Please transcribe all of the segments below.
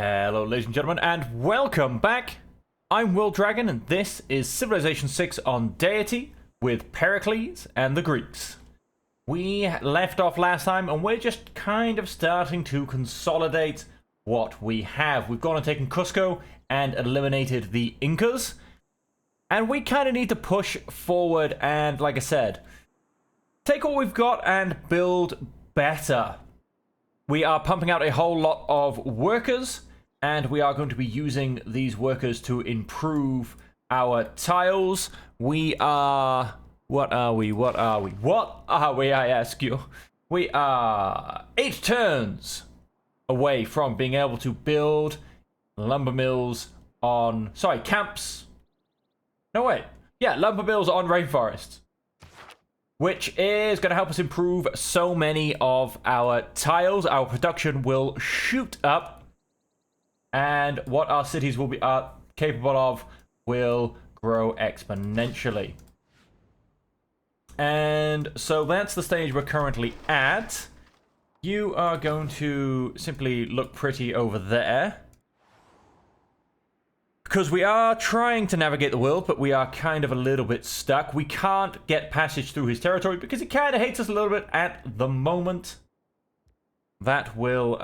Hello, ladies and gentlemen, and welcome back. I'm Will Dragon, and this is Civilization 6 on Deity with Pericles and the Greeks. We left off last time, and we're just kind of starting to consolidate what we have. We've gone and taken Cusco and eliminated the Incas, and we kind of need to push forward and, like I said, take what we've got and build better. We are pumping out a whole lot of workers, and we are going to be using these workers to improve our tiles. We are... What are we, I ask you? We are 8 turns away from being able to build lumber mills on... Sorry, camps. No, wait. Yeah, lumber mills on rainforests, which is going to help us improve so many of our tiles. Our production will shoot up, and what our cities will be capable of will grow exponentially. And so that's the stage we're currently at. You are going to simply look pretty over there, because we are trying to navigate the world, but we are kind of a little bit stuck. We can't get passage through his territory because he kind of hates us a little bit at the moment. That will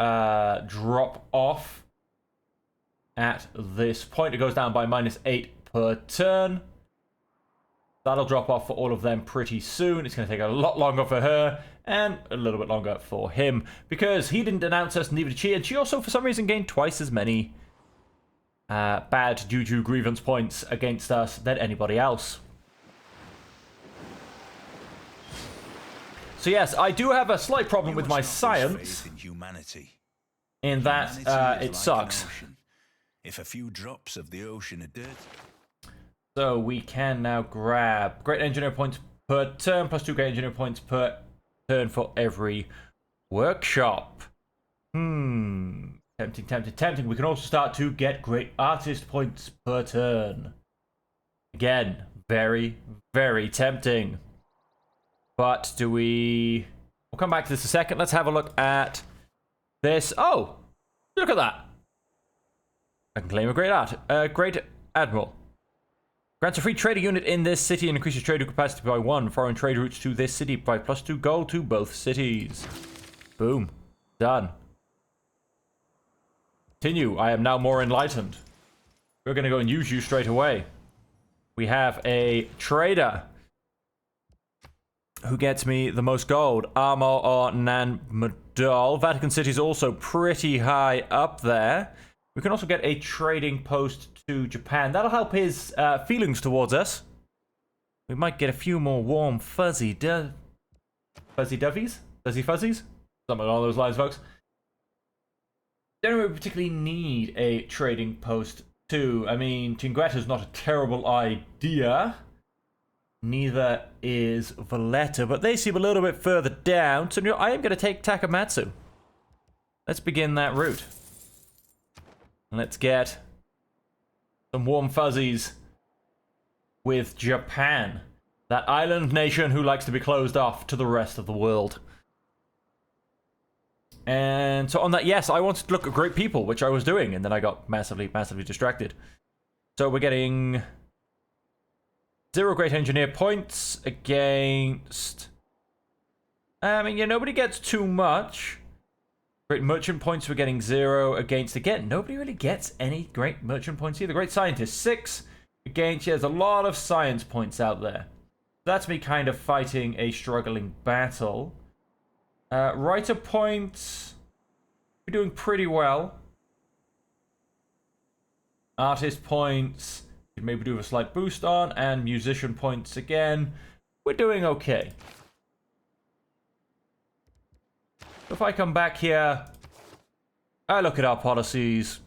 drop off at this point. It goes down by -8 per turn. That'll drop off for all of them pretty soon. It's going to take a lot longer for her and a little bit longer for him because he didn't denounce us, neither did she. And she also, for some reason, gained twice as many bad juju grievance points against us than anybody else. So yes, I do have a slight problem with my science in that it sucks. If a few drops of the ocean are dirt. So we can now grab great engineer points per turn, plus 2 great engineer points per turn for every workshop. Tempting, tempting, tempting. We can also start to get great artist points per turn. Again, very, very tempting. But do we... We'll come back to this in a second. Let's have a look at this. Oh! Look at that! I can claim a great admiral. Grants a free trader unit in this city and increases trader capacity by 1. Foreign trade routes to this city provide +2 gold to both cities. Boom. Done. Continue. I am now more enlightened. We're going to go and use you straight away. We have a trader who gets me the most gold. Armor or Nan Madal. Vatican City is also pretty high up there. We can also get a trading post to Japan. That'll help his feelings towards us. We might get a few more warm fuzzy dovies? Fuzzy fuzzies? Something along those lines, folks. Don't really particularly need a trading post too. I mean, Chinguetta's not a terrible idea. Neither is Valletta, but they seem a little bit further down. So I am going to take Takamatsu. Let's begin that route. Let's get some warm fuzzies with Japan. That island nation who likes to be closed off to the rest of the world. And so on that, yes, I wanted to look at great people, which I was doing, and then I got massively, massively distracted. So we're getting 0 great engineer points against... I mean, yeah, nobody gets too much. Great merchant points, we're getting 0 against. Again, nobody really gets any great merchant points either. Great scientist, 6 against. Yeah, there's a lot of science points out there. That's me kind of fighting a struggling battle. Writer points, we're doing pretty well. Artist points, we can maybe do a slight boost on. And musician points again, we're doing okay. If I come back here, I look at our policies.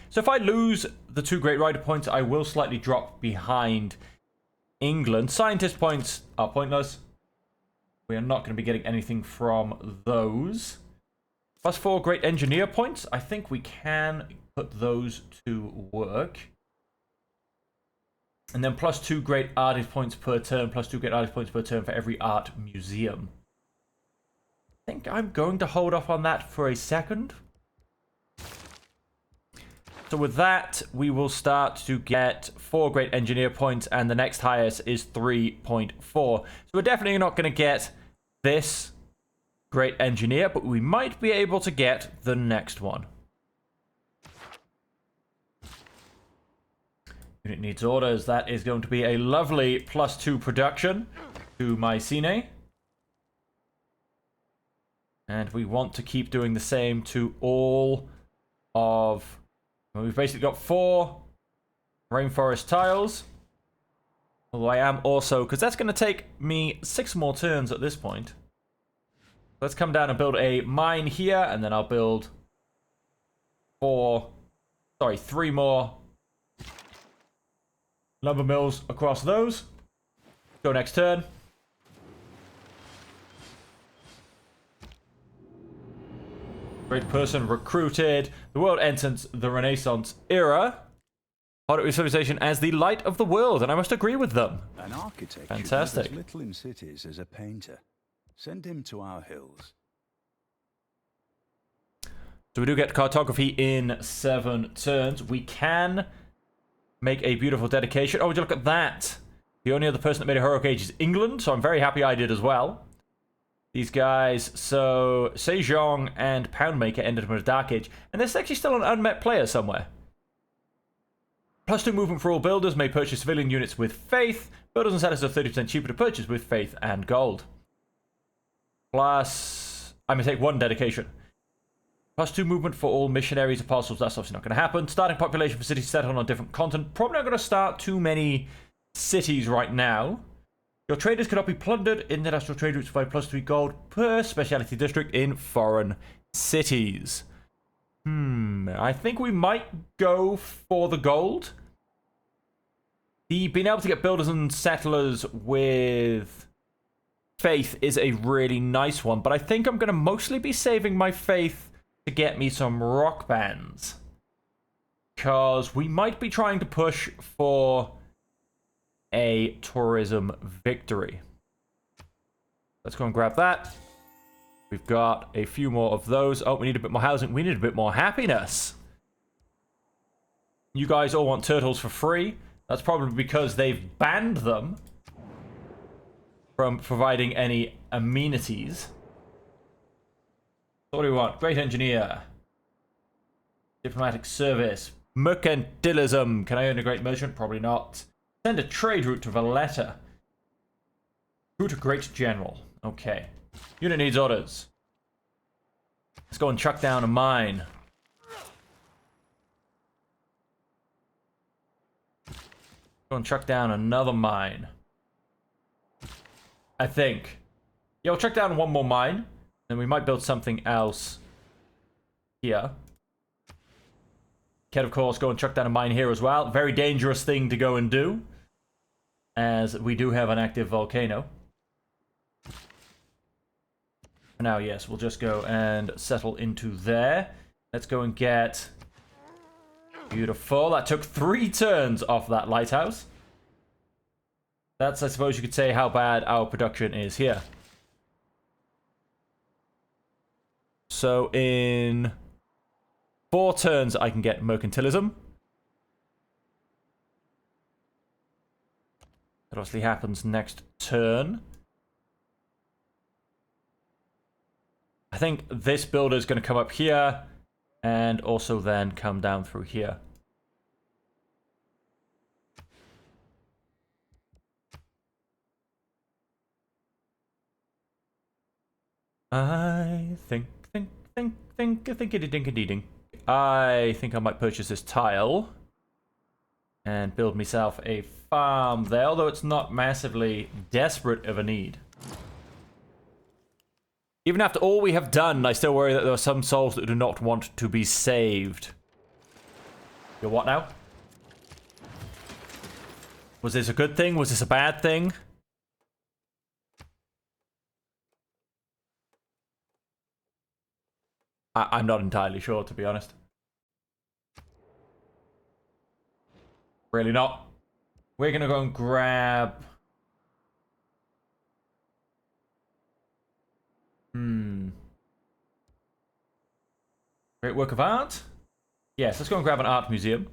So if I lose the 2 great writer points, I will slightly drop behind England. Scientist points are pointless. We are not going to be getting anything from those. +4 great engineer points. I think we can put those to work. And then +2 great artist points per turn. +2 great artist points per turn for every art museum. I think I'm going to hold off on that for a second. after with that, we will start to get 4 great engineer points, and the next highest is 3.4. So we're definitely not going to get this great engineer, but we might be able to get the next one. Unit needs orders. That is going to be a lovely +2 production to my Cine. And we want to keep doing the same to all of... Well, we've basically got 4 rainforest tiles. Although I am also... Because that's going to take me 6 more turns at this point. Let's come down and build a mine here. And then I'll build 3 more lumber mills across those. Go next turn. Great person recruited. The world enters the Renaissance era. Audit civilization as the light of the world, and I must agree with them. An architect Fantastic. should do as little in cities as a painter. Send him to our hills. So we do get cartography in 7 turns. We can make a beautiful dedication. Oh, would you look at that? The only other person that made a heroic age is England, so I'm very happy I did as well. These guys, so Sejong and Poundmaker ended up in a Dark Age, and there's actually still an unmet player somewhere. +2 movement for all builders may purchase civilian units with faith. Builders and settlers are 30% cheaper to purchase with faith and gold. Plus, I may take 1 dedication. +2 movement for all missionaries, apostles. That's obviously not going to happen. Starting population for cities settled on a different continent. Probably not going to start too many cities right now. Your traders cannot be plundered. International trade routes provide +3 gold per specialty district in foreign cities. I think we might go for the gold. Being able to get builders and settlers with faith is a really nice one, but I think I'm going to mostly be saving my faith to get me some rock bands. Because we might be trying to push for a tourism victory. Let's go and grab that. We've got a few more of those. Oh, we need a bit more housing. We need a bit more happiness. You guys all want turtles for free. That's probably because they've banned them from providing any amenities. What do we want? Great engineer. Diplomatic service. Mercantilism. Can I earn a great merchant? Probably not. Send a trade route to Valletta. Route to Great General. Okay. Unit needs orders. Let's go and chuck down a mine. Go and chuck down another mine. I think. Yeah, we'll chuck down 1 more mine. Then we might build something else here. Can, of course, go and chuck down a mine here as well. Very dangerous thing to go and do, as we do have an active volcano. For now, yes, we'll just go and settle into there. Let's go and get... Beautiful. That took 3 turns off that lighthouse. That's, I suppose you could say, how bad our production is here. So in 4 turns, I can get mercantilism. That obviously happens next turn. I think this builder is going to come up here and also then come down through here. I think I might purchase this tile and build myself a farm there, although it's not massively desperate of a need. Even after all we have done, I still worry that there are some souls that do not want to be saved. You're what now? Was this a good thing? Was this a bad thing? I'm not entirely sure, to be honest. Really not. We're gonna go and grab... Great work of art. Yes, let's go and grab an art museum.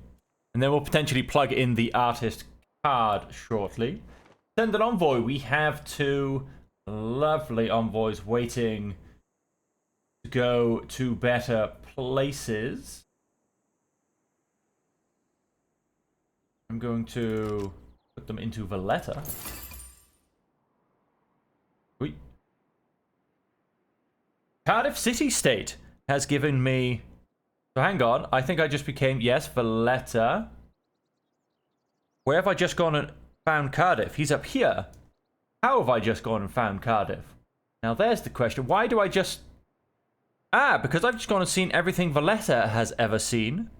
And then we'll potentially plug in the artist card shortly. Send an envoy. We have 2 lovely envoys waiting to go to better places. I'm going to put them into Valletta. Wait. Cardiff City State has given me... So hang on. I think I just became... Yes, Valletta. Where have I just gone and found Cardiff? He's up here. How have I just gone and found Cardiff? Now there's the question. Why do I just... Ah, because I've just gone and seen everything Valletta has ever seen.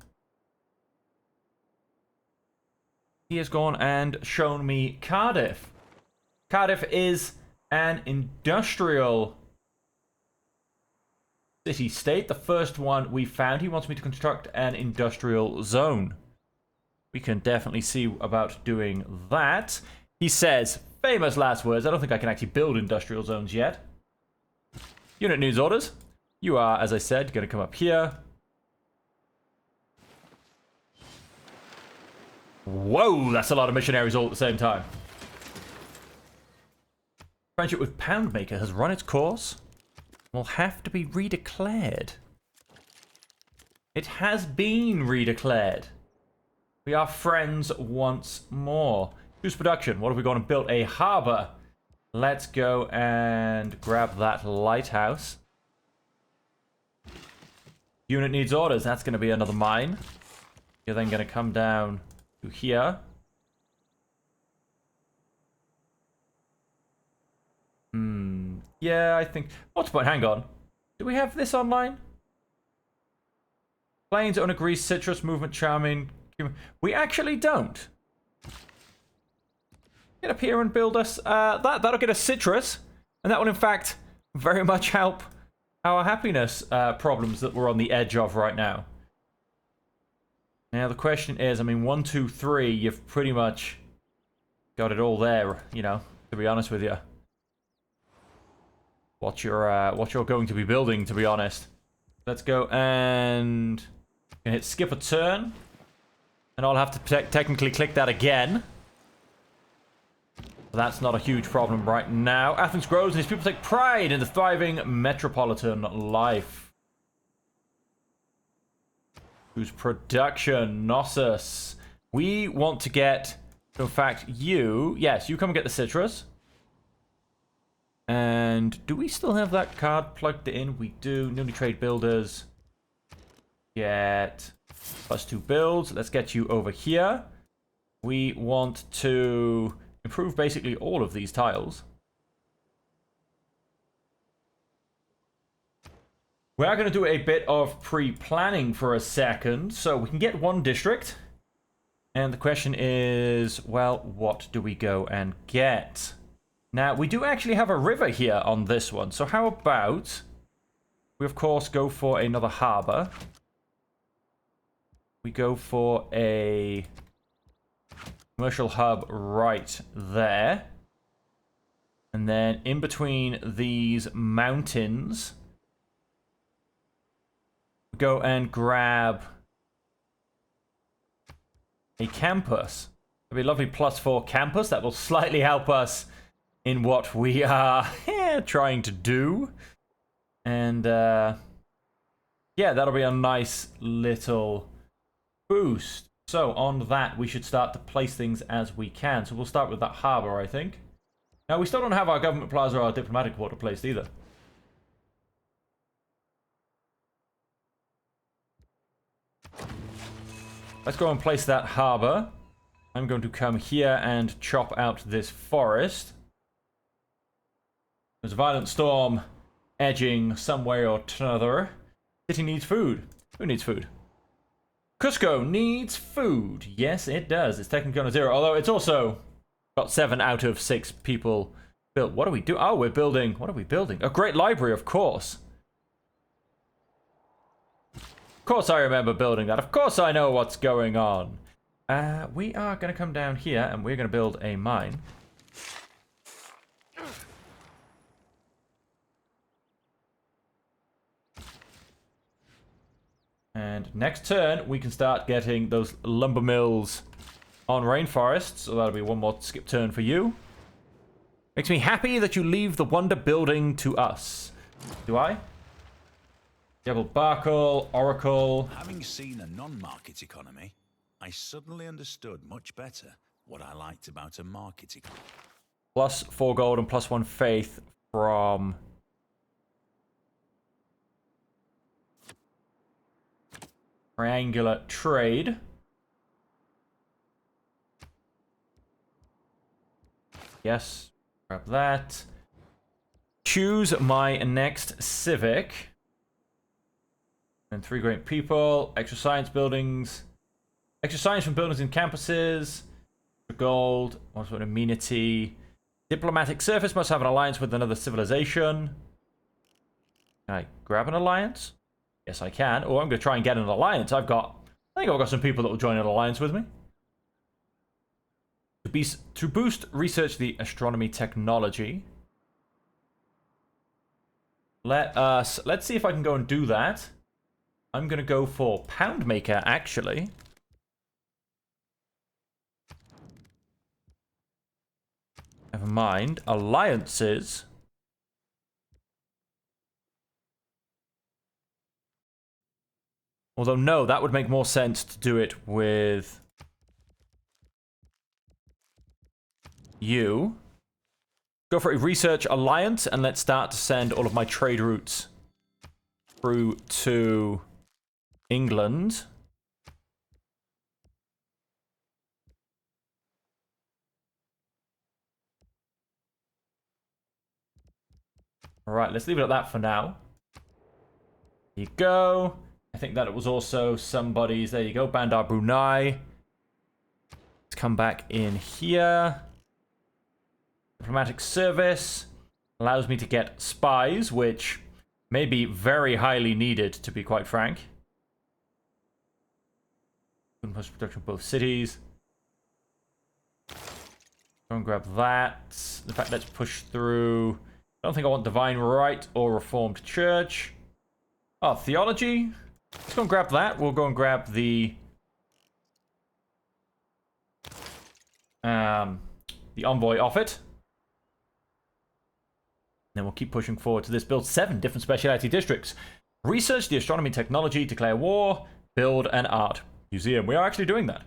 He has gone and shown me Cardiff. Cardiff is an industrial city-state. The first one we found. He wants me to construct an industrial zone. We can definitely see about doing that. He says, famous last words, I don't think I can actually build industrial zones yet. Unit needs orders. You are, as I said, going to come up here. Whoa, that's a lot of missionaries all at the same time. Friendship with Poundmaker has run its course. Will have to be redeclared. It has been redeclared. We are friends once more. Who's production? What have we gone and built? A harbor. Let's go and grab that lighthouse. Unit needs orders. That's going to be another mine. You're then going to come down to here. Yeah, I think... What's the point? Hang on. Do we have this online? Plains, Unagreased, Citrus, Movement, Charming... We actually don't. Get up here and build us... That'll get us Citrus. And that will, in fact, very much help our happiness problems that we're on the edge of right now. Now, the question is, I mean, 1, 2, 3, you've pretty much got it all there, you know, to be honest with you. What you're going to be building, to be honest. Let's go and hit skip a turn. And I'll have to technically click that again. But that's not a huge problem right now. Athens grows and his people take pride in the thriving metropolitan life. Whose production? Knossos. We want to get, in fact, you. Yes, you come and get the citrus. And do we still have that card plugged in? We do. Newly trade builders. Get +2 builds. Let's get you over here. We want to improve basically all of these tiles. We are going to do a bit of pre-planning for a second. So we can get 1 district. And the question is, well, what do we go and get? Now, we do actually have a river here on this one. So how about we, of course, go for another harbor. We go for a commercial hub right there. And then in between these mountains, we go and grab a campus. It'll be a lovely +4 campus. That will slightly help us in what we are trying to do. And yeah, that'll be a nice little boost. So on that, we should start to place things as we can. So we'll start with that harbor, I think. Now, we still don't have our government plaza or our diplomatic quarter placed either. Let's go and place that harbor. I'm going to come here and chop out this forest. There's a violent storm edging some way or another. City needs food. Who needs food? Cusco needs food. Yes, it does. It's technically on 0, although it's also got 7 out of 6 people built. What do we do? Oh, we're building... What are we building? A great library, of course. Of course I remember building that. Of course I know what's going on. We are going to come down here and we're going to build a mine. And next turn, we can start getting those lumber mills on rainforests. So that'll be one more skip turn for you. Makes me happy that you leave the wonder building to us. Do I? Devil Barkle, Oracle. Having seen a non-market economy, I suddenly understood much better what I liked about a market economy. Plus 4 gold and plus 1 faith from triangular trade. Yes, grab that. Choose my next civic. And 3 great people. Extra science buildings. Extra science from buildings and campuses. Gold. What sort of amenity? Diplomatic service must have an alliance with another civilization. Can I grab an alliance? Yes, I can. Oh, I'm going to try and get an alliance. I think I've got some people that will join an alliance with me. To boost research the astronomy technology. Let's see if I can go and do that. I'm going to go for Pound Maker, actually. Never mind. Alliances. Although, no, that would make more sense to do it with you. Go for a research alliance, and let's start to send all of my trade routes through to England. All right, let's leave it at that for now. There you go. I think that it was also somebody's. There you go, Bandar Brunei. Let's come back in here. Diplomatic service allows me to get spies, which may be very highly needed, to be quite frank. Post production of both cities. Go and grab that. In fact, let's push through. I don't think I want Divine Right or Reformed Church. Oh, Theology. Let's go and grab that. We'll go and grab the envoy off it. Then we'll keep pushing forward to this. Build 7 different specialty districts. Research the astronomy technology, declare war, build an art museum. We are actually doing that.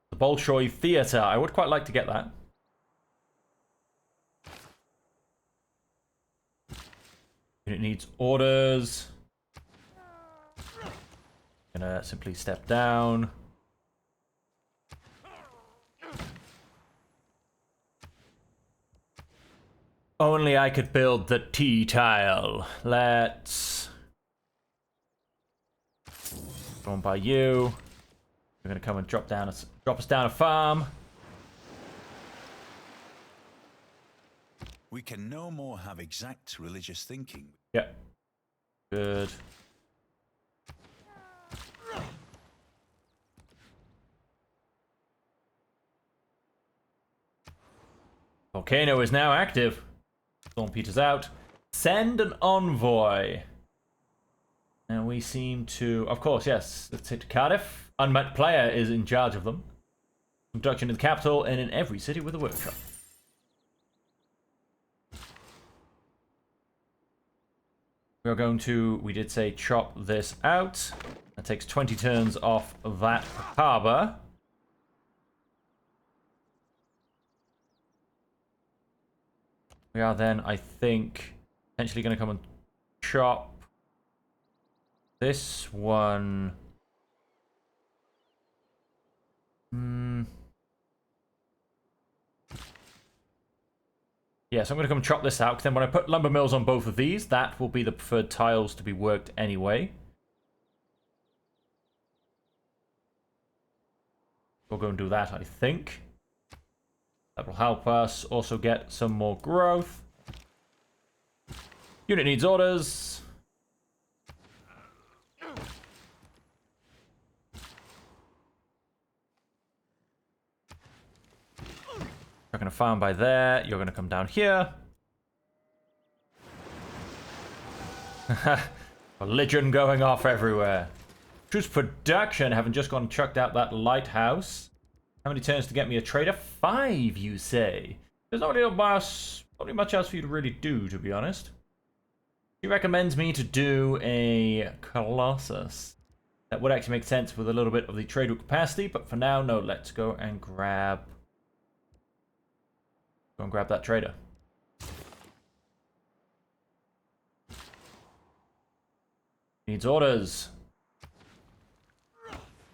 The Bolshoi Theatre. I would quite like to get that. Unit needs orders. Gonna simply step down. Only I could build the T-tile. Let's go on by you. We're gonna come and drop us down a farm. We can no more have exact religious thinking. Yep. Good. Volcano is now active. Storm Peter's out. Send an envoy. And we seem to... Of course, yes. Let's hit Cardiff. Unmet player is in charge of them. Production in the capital and in every city with a workshop. We're going to... We did say chop this out. That takes 20 turns off of that harbor. We are then, I think, potentially going to come and chop this one. Yeah, so I'm going to come and chop this out. 'Cause then when I put lumber mills on both of these, that will be the preferred tiles to be worked anyway. We'll go and do that, I think. That will help us also get some more growth. Unit needs orders. You're going to farm by there. You're going to come down here. Religion going off everywhere. Choose production, having just gone and chucked out that lighthouse. How many turns to get me a trader? 5, you say? There's not really much else for you to really do, to be honest. He recommends me to do a Colossus. That would actually make sense with a little bit of the trade route capacity, but for now, no, let's go and grab that trader. Needs orders.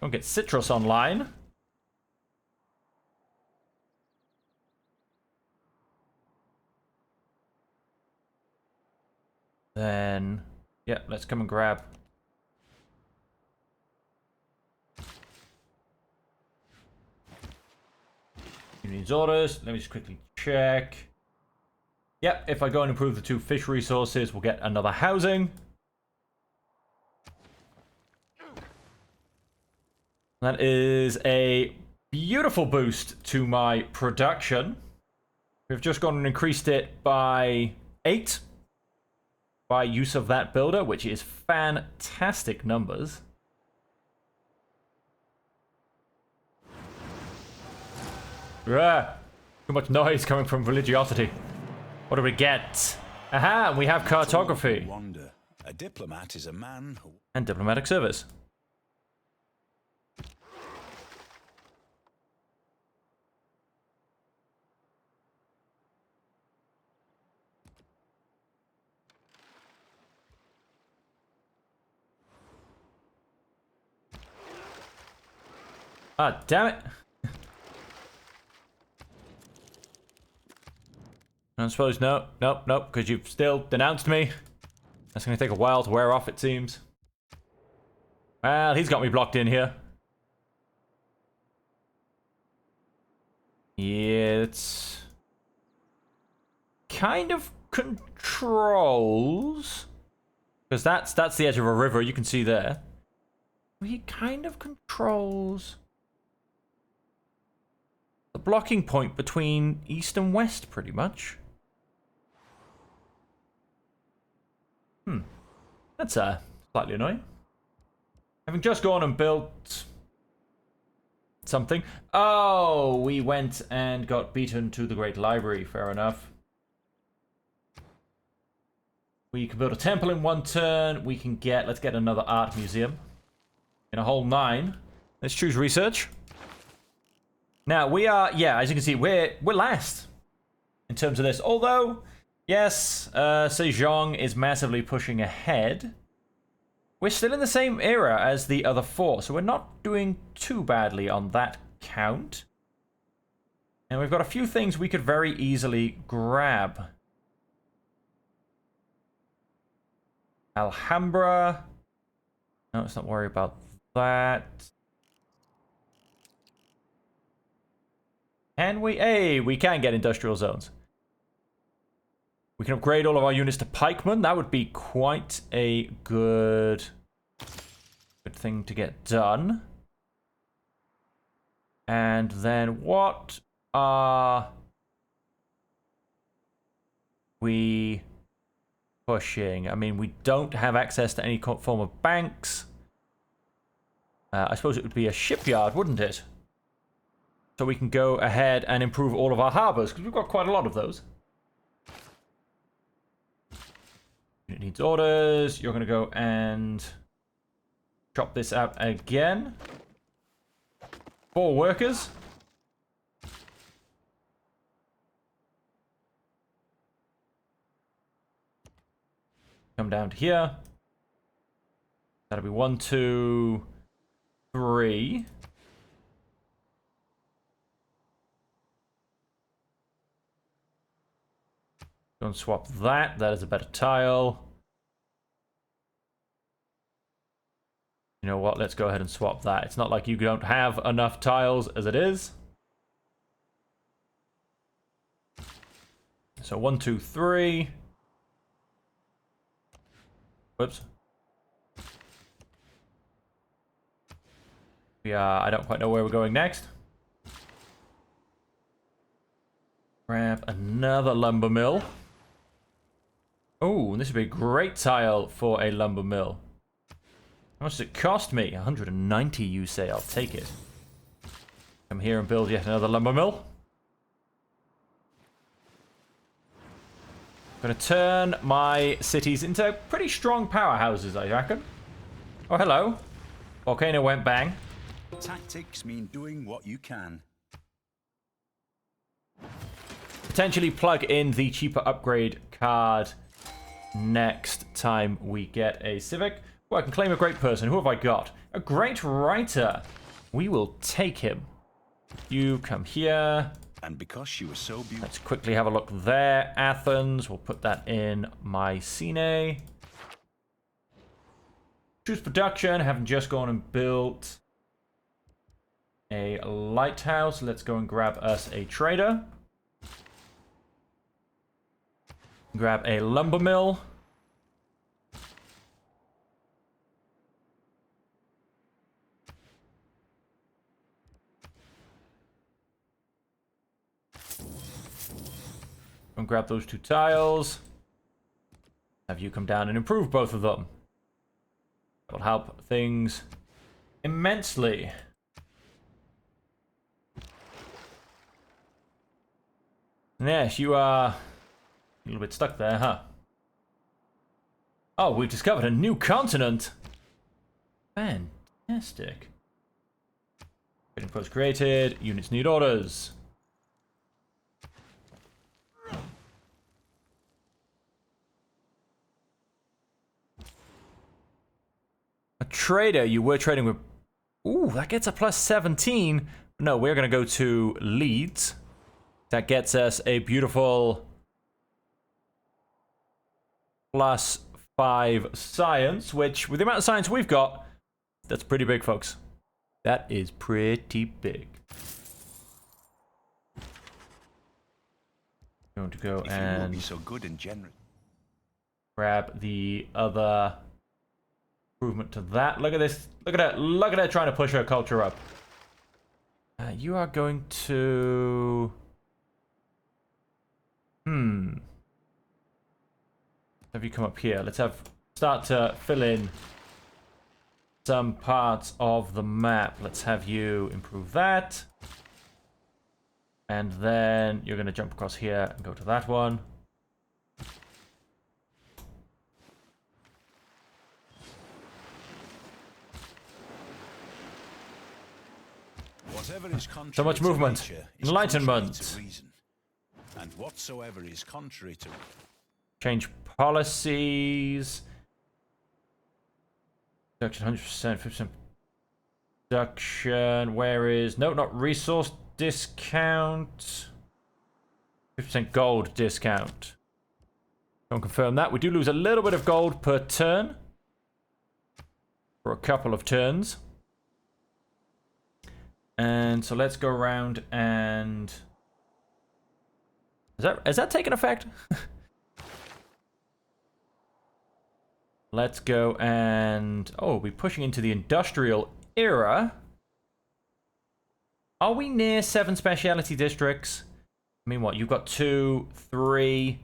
Go get Citrus online. Then, yeah, let's come and grab. He needs orders. Let me just quickly check. Yep, if I go and improve the 2 fish resources, we'll get another housing. That is a beautiful boost to my production. We've just gone and increased it by 8 by use of that builder, which is fantastic numbers. Too much noise coming from religiosity. What do we get? Aha, we have cartography. Wonder. A diplomat is a man who... And diplomatic service. Ah, damn it. I suppose no, nope, because you've still denounced me. That's going to take a while to wear off, it seems. Well, he's got me blocked in here. Yeah, it's kind of controls, because that's the edge of a river. You can see there. He kind of controls the blocking point between east and west, pretty much. That's slightly annoying. Having just gone and built something. Oh, we went and got beaten to the Great Library. Fair enough. We can build a temple in 1 turn. We can get, let's get another art museum in a whole 9. Let's choose research. Now we are, yeah, as you can see, we're last in terms of this. Although, yes, Sejong is massively pushing ahead. We're still in the same era as the other 4, so we're not doing too badly on that count. And we've got a few things we could very easily grab. Alhambra. No, let's not worry about that. Can we? Hey, we can get industrial zones. We can upgrade all of our units to pikemen. That would be quite a good thing to get done. And then what are we pushing? I mean, we don't have access to any form of banks. I suppose it would be a shipyard, wouldn't it? So we can go ahead and improve all of our harbors, because we've got quite a lot of those. It needs orders. You're going to go and chop this out again. 4 workers. Come down to here. That'll be 1, 2, 3. Go and swap that. That is a better tile. You know what? Let's go ahead and swap that. It's not like you don't have enough tiles as it is. So 1, 2, 3. Whoops. I don't quite know where we're going next. Grab another lumber mill. Oh, this would be a great tile for a lumber mill. How much does it cost me? 190, you say. I'll take it. Come here and build yet another lumber mill. Gonna turn my cities into pretty strong powerhouses, I reckon. Oh, hello. Volcano went bang. Tactics mean doing what you can. Potentially plug in the cheaper upgrade card next time we get a civic. Oh, I can claim a great person. Who have I got? A great writer. We will take him. You come here. And because she was so beautiful. Let's quickly have a look there. Athens. We'll put that in Mycenae. Choose production. Haven't just gone and built a lighthouse. Let's go and grab us a trader. Grab a lumber mill. And grab those 2 tiles. Have you come down and improve both of them. That will help things immensely. Yes, you are a little bit stuck there, huh? Oh, we've discovered a new continent. Fantastic. Getting post created. Units need orders. A trader, you were trading with... Ooh, that gets a plus 17. No, we're going to go to Leeds. That gets us a beautiful plus 5 science, which, with the amount of science we've got, that's pretty big, folks. That is pretty big. Going to go and be so good and generous. Grab the other improvement to that. Look at this. Look at that. Look at her trying to push her culture up. You are going to... Have you come up here? Let's start to fill in some parts of the map. Let's have you improve that. And then you're going to jump across here and go to that one. Whatever is So much movement. Enlightenment. And whatsoever is contrary to Change policies. Reduction 100%, 50% reduction. Where is... No, not resource discount. 50% gold discount. Don't confirm that. We do lose a little bit of gold per turn. For a couple of turns. And so let's go around and... Is that taking effect? Let's go and... Oh, we're pushing into the industrial era. Are we near 7 specialty districts? I mean, what? You've got 2, 3... You've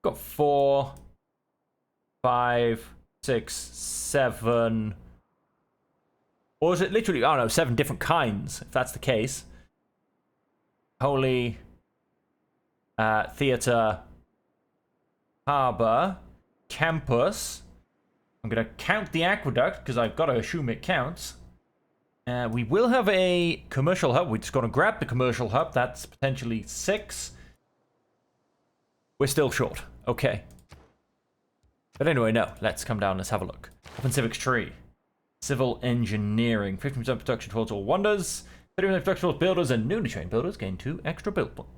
got 4... 5... 6... 7... Or is it literally... I don't know, 7 different kinds, if that's the case. Holy... Theatre... Harbour... Campus... I'm going to count the aqueduct, because I've got to assume it counts. We will have a commercial hub. We're just going to grab the commercial hub. That's potentially 6. We're still short. Okay. But anyway, no. Let's come down. Let's have a look. Open Civics Tree. Civil Engineering. 50% production towards all wonders. 30% production towards builders and newly trained builders gain 2 extra build points.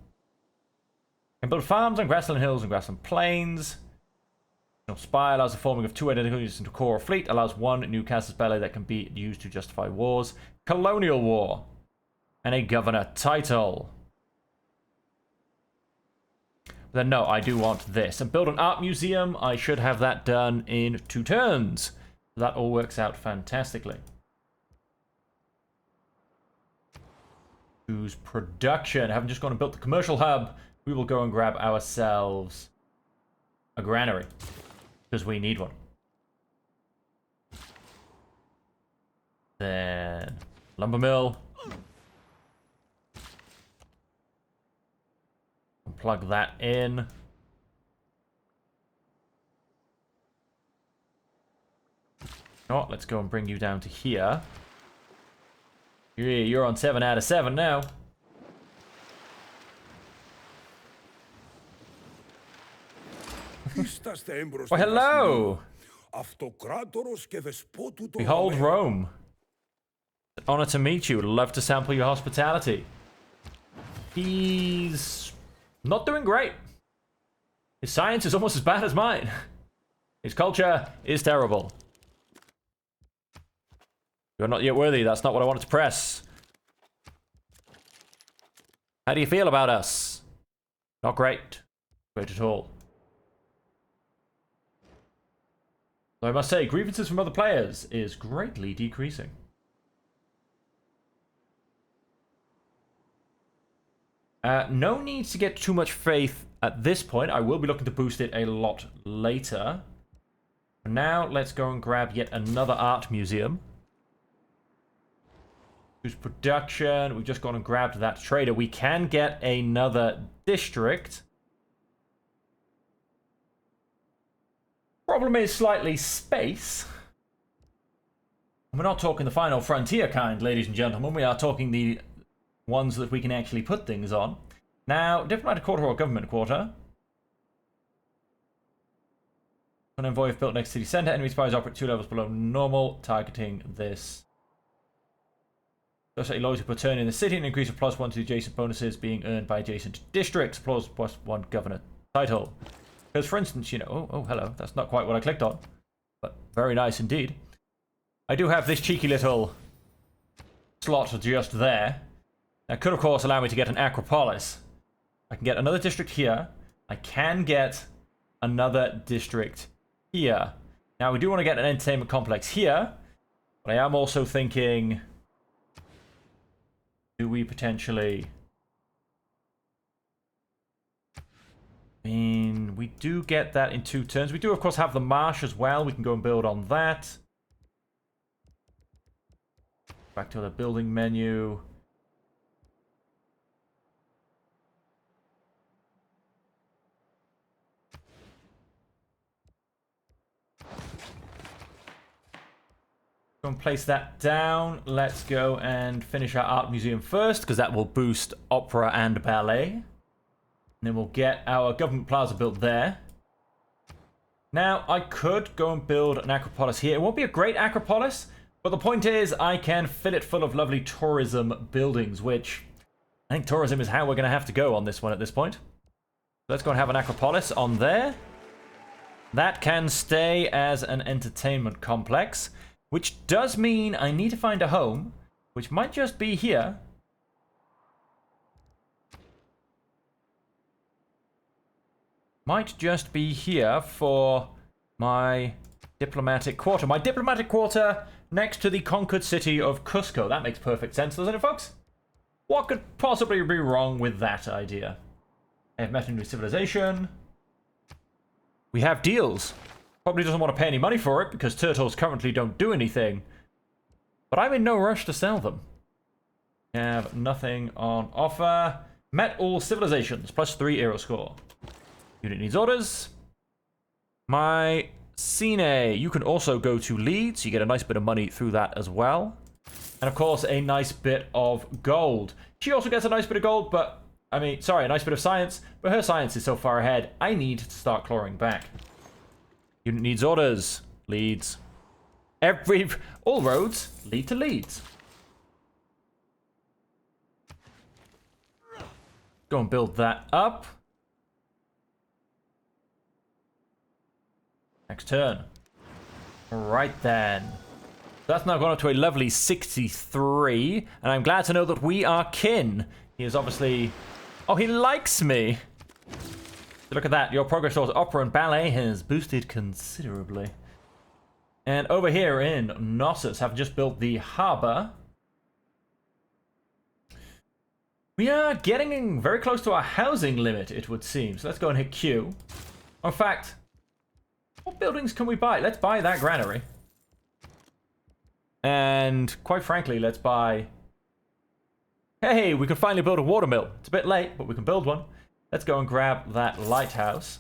Can build farms on grassland hills and grassland plains. Spire allows the forming of 2 identical units into core or fleet. Allows 1 new casus belli that can be used to justify wars. Colonial War. And a governor title. Then no, I do want this. And build an art museum. I should have that done in 2 turns. That all works out fantastically. Choose production. Haven't just gone and built the commercial hub. We will go and grab ourselves a granary. because we need one. Then lumber mill. Plug that in. Oh, let's go and bring you down to here. You're on 7 out of 7 now. Well, hello! Behold Rome. Honor to meet you. Love to sample your hospitality. He's not doing great. His science is almost as bad as mine. His culture is terrible. You're not yet worthy. That's not what I wanted to press. How do you feel about us? Not great. Great at all. Though I must say, grievances from other players is greatly decreasing. No need to get too much faith at this point. I will be looking to boost it a lot later. For now, let's go and grab yet another art museum. Whose production. We've just gone and grabbed that trader. We can get another district. Problem is slightly space. We're not talking the final frontier kind, ladies and gentlemen. We are talking the ones that we can actually put things on. Now, diplomatic quarter or government quarter. An envoy built next to the center. Enemy spies operate 2 levels below normal, targeting this. Society loyalty per turn in the city and increase of +1 to adjacent bonuses being earned by adjacent districts. +1 governor title. Because, for instance, you know, oh, hello. That's not quite what I clicked on. But very nice indeed. I do have this cheeky little slot just there. That could, of course, allow me to get an Acropolis. I can get another district here. I can get another district here. Now, we do want to get an entertainment complex here. But I am also thinking... do we potentially... I mean, we do get that in 2 turns. We do, of course, have the marsh as well. We can go and build on that. Back to the building menu. Go and place that down. Let's go and finish our art museum first, because that will boost opera and ballet. And then we'll get our government plaza built there. Now, I could go and build an Acropolis here. It won't be a great Acropolis, but the point is I can fill it full of lovely tourism buildings, which I think tourism is how we're going to have to go on this one at this point. Let's go and have an Acropolis on there. That can stay as an entertainment complex, which does mean I need to find a home, which might just be here. Might just be here for my diplomatic quarter. My diplomatic quarter next to the conquered city of Cusco. That makes perfect sense, doesn't it, folks? What could possibly be wrong with that idea? I have met a new civilization. We have deals. Probably doesn't want to pay any money for it because turtles currently don't do anything. But I'm in no rush to sell them. We have nothing on offer. Met all civilizations. +3 aero score. Unit needs orders. My Cine. You can also go to Leeds. You get a nice bit of money through that as well. And of course, a nice bit of gold. She also gets a nice bit of gold, but... I mean, sorry, a nice bit of science. But her science is so far ahead, I need to start clawing back. Unit needs orders. Leeds. All roads lead to Leeds. Go and build that up. Next turn. Right then. That's now gone up to a lovely 63. And I'm glad to know that we are kin. He is obviously... Oh, he likes me. Look at that. Your progress towards opera and ballet has boosted considerably. And over here in Knossos, have just built the harbor. We are getting very close to our housing limit, it would seem. So let's go and hit Q. In fact, What buildings can we buy? Let's buy that granary. And quite frankly, let's buy... Hey, we can finally build a watermill. It's a bit late, but we can build one. Let's go and grab that lighthouse.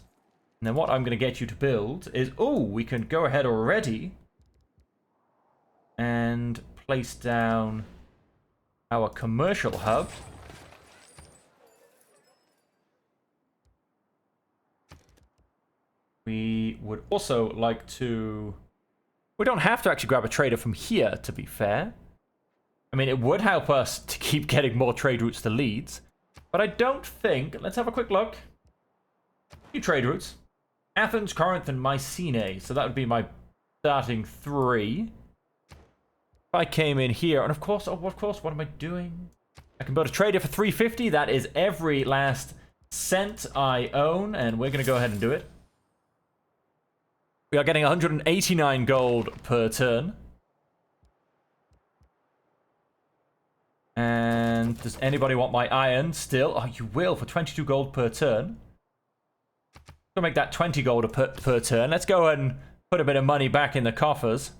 And then what I'm going to get you to build is... Oh, we can go ahead already and place down our commercial hub. We would also like to... We don't have to actually grab a trader from here, to be fair. I mean, it would help us to keep getting more trade routes to Leeds. But I don't think... Let's have a quick look. Few trade routes. Athens, Corinth, and Mycenae. So that would be my starting 3. If I came in here... And of course, what am I doing? I can build a trader for 350. That is every last cent I own. And we're going to go ahead and do it. We are getting 189 gold per turn. And does anybody want my iron still? Oh, you will for 22 gold per turn. We'll make that 20 gold per turn. Let's go and put a bit of money back in the coffers.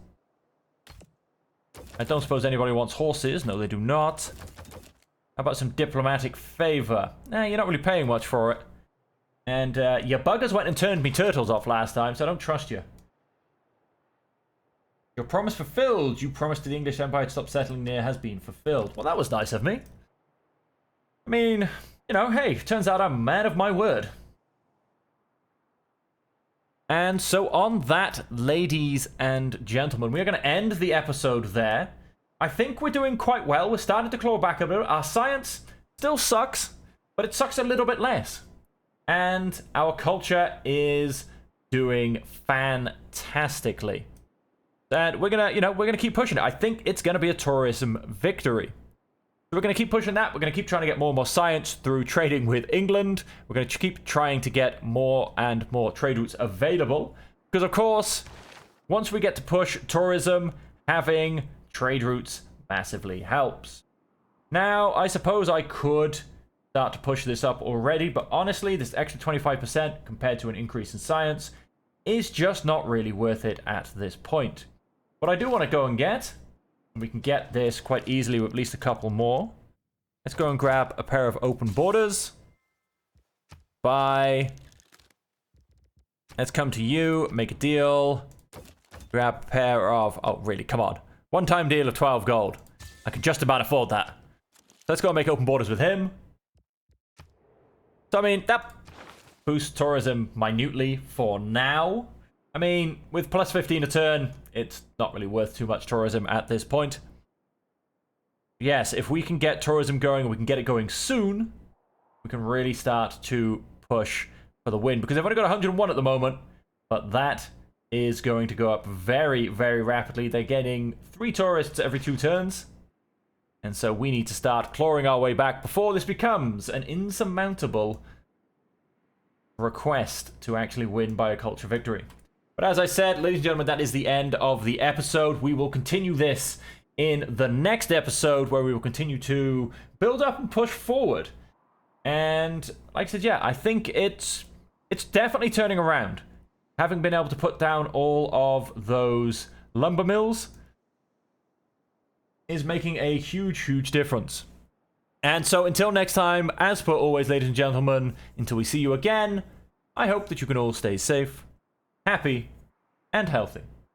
I don't suppose anybody wants horses. No, they do not. How about some diplomatic favor? You're not really paying much for it. And your buggers went and turned me turtles off last time, so I don't trust you. Your promise fulfilled. You promised to the English Empire to stop settling near has been fulfilled. Well, that was nice of me. I mean, you know, hey, turns out I'm a man of my word. And so on that, ladies and gentlemen, we are going to end the episode there. I think we're doing quite well. We're starting to claw back a bit. Our science still sucks, but it sucks a little bit less. And our culture is doing fantastically. And we're gonna keep pushing it. I think it's gonna be a tourism victory. So we're gonna keep pushing that. We're gonna keep trying to get more and more science through trading with England. We're gonna keep trying to get more and more trade routes available. Because of course, once we get to push tourism, having trade routes massively helps. Now, I suppose I could start to push this up already, but honestly, this extra 25% compared to an increase in science is just not really worth it at this point. What I do want to go and get, and we can get this quite easily with at least a couple more. Let's go and grab a pair of open borders. Buy. Let's come to you, make a deal. Grab a pair of, oh really, come on. One-time deal of 12 gold. I can just about afford that. So let's go and make open borders with him. So I mean, that boosts tourism minutely for now. I mean, with plus 15 a turn, it's not really worth too much tourism at this point. Yes, if we can get tourism going, and we can get it going soon, we can really start to push for the win. Because they've only got 101 at the moment, but that is going to go up very, very rapidly. They're getting 3 tourists every 2 turns. And so we need to start clawing our way back before this becomes an insurmountable request to actually win by a culture victory. But as I said, ladies and gentlemen, that is the end of the episode. We will continue this in the next episode where we will continue to build up and push forward. And like I said, yeah, I think it's definitely turning around. Having been able to put down all of those lumber mills is making a huge, huge difference. And so until next time, as per always, ladies and gentlemen, until we see you again, I hope that you can all stay safe, happy, and healthy.